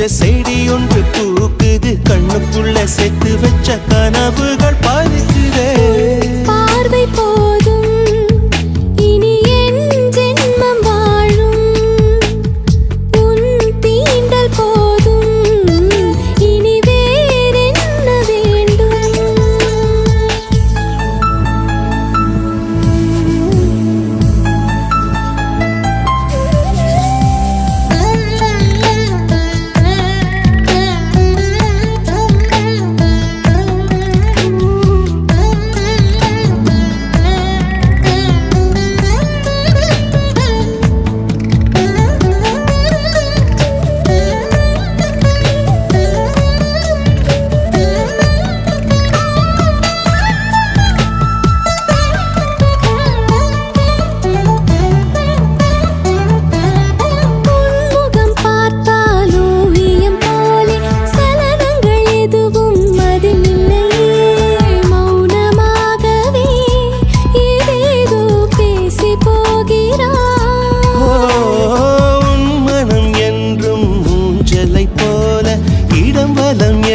செடி ஒன்று பூக்குது, கண்ணுக்குள்ள செத்து வச்ச கனவுகள் பறிக்குதே. பார்வை போதும் இனி என் ஜென்மம் வாழும், உன் தீண்டல் போதும் இனி வேறென்ன வேண்டும்.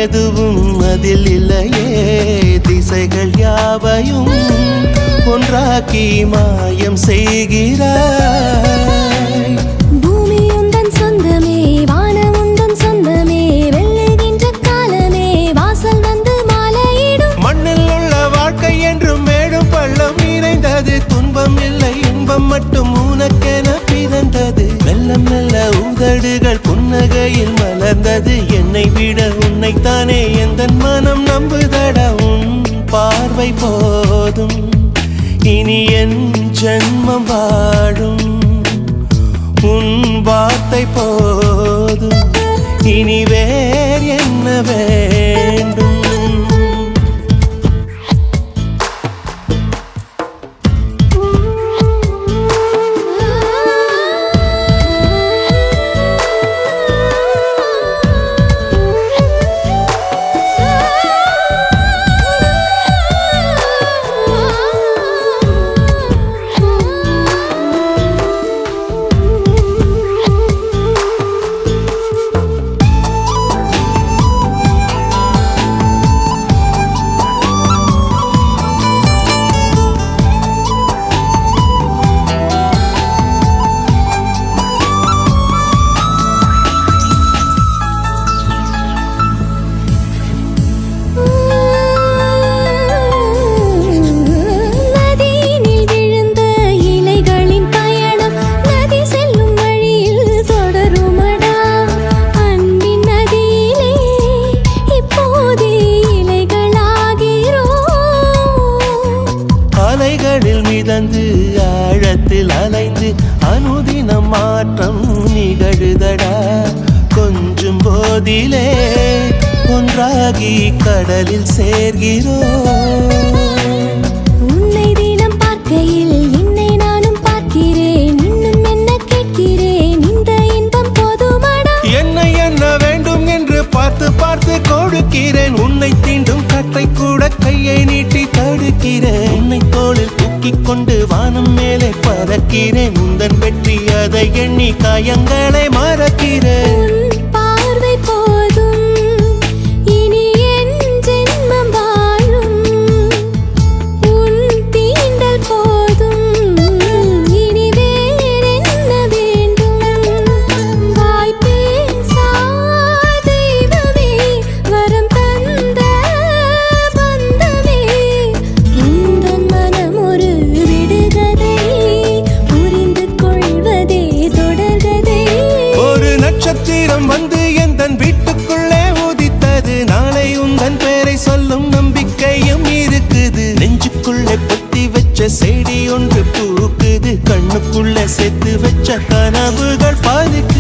எதுவும் அதில் இல்லையே, திசைகள் யாவையும் ஒன்றாக்கி மாயம் செய்கிறாய். பூமி உந்தன் சொந்தமே, வானம் உந்தன் சொந்தமே, வெல்லுகின்ற காலமே வாசல் வந்து மாலையிடும். மண்ணில் உள்ள வாழ்க்கை என்றும் மேடும் பள்ளம் இணைந்தது, துன்பம் இல்லை இன்பம் மட்டும் உனக்கென பிறந்தது. மெல்ல மெல்ல உதடுகள் புன்னகையில் மலர்ந்தது, என்னை விட உன்னைத்தானே எந்தன் மனம் நம்புதடா. உன் பார்வை போதும் இனி என் ஜென்மம் வாழும், உன் வார்த்தை போதும் இனி வேறு என்ன வேண்டும். மிதந்து ஆழத்தில் அலைந்து அனுதினம் மாற்றம் நிகழுதடா. கொஞ்சம் போதிலே ஒன்றாகி கடலில் சேர்கிறோம். உன்னை தினம் பார்க்கையில் என்னை நானும் பார்க்கிறேன், இன்னும் என்ன கேட்கிறேன், இந்த இன்பம் போதுமடா. என்னை என்ன வேண்டும் என்று பார்த்து பார்த்து கொடுக்கிறேன், உன்னை தீண்டும் கற்றை கூட கையை நீட்டி தடுக்கிறேன். உன்னை தோளில் கொண்டு வானம் மேலே பறக்கிறேன், உந்தன் வெற்றி அதை எண்ணி காயங்களை மறக்கிறேன். பார்வை போதும் இனி என் ஜென்மம் வாழும், உன் தீண்டல் போதும் இனி வேறென்ன வேண்டும். வாய் பேசா தெய்வமே, வரம் தந்த பந்தமே, உந்தன் மனம் ஒரு விடுகதை, புரிந்து கொள்வதே தொடர்கதை. ஒரு நட்சத்திரம் வந்து எந்தன் வீட்டுக்குள்ளே உதித்தது, நாளை உந்தன் பேரை சொல்லும் நம்பிக்கையும் இருக்குது. நெஞ்சுக்குள்ளே பொத்தி வச்ச செடி ஒன்று பூக்குது, கண்ணுக்குள்ள செத்து வச்ச கனவுகள் பாதிக்கு.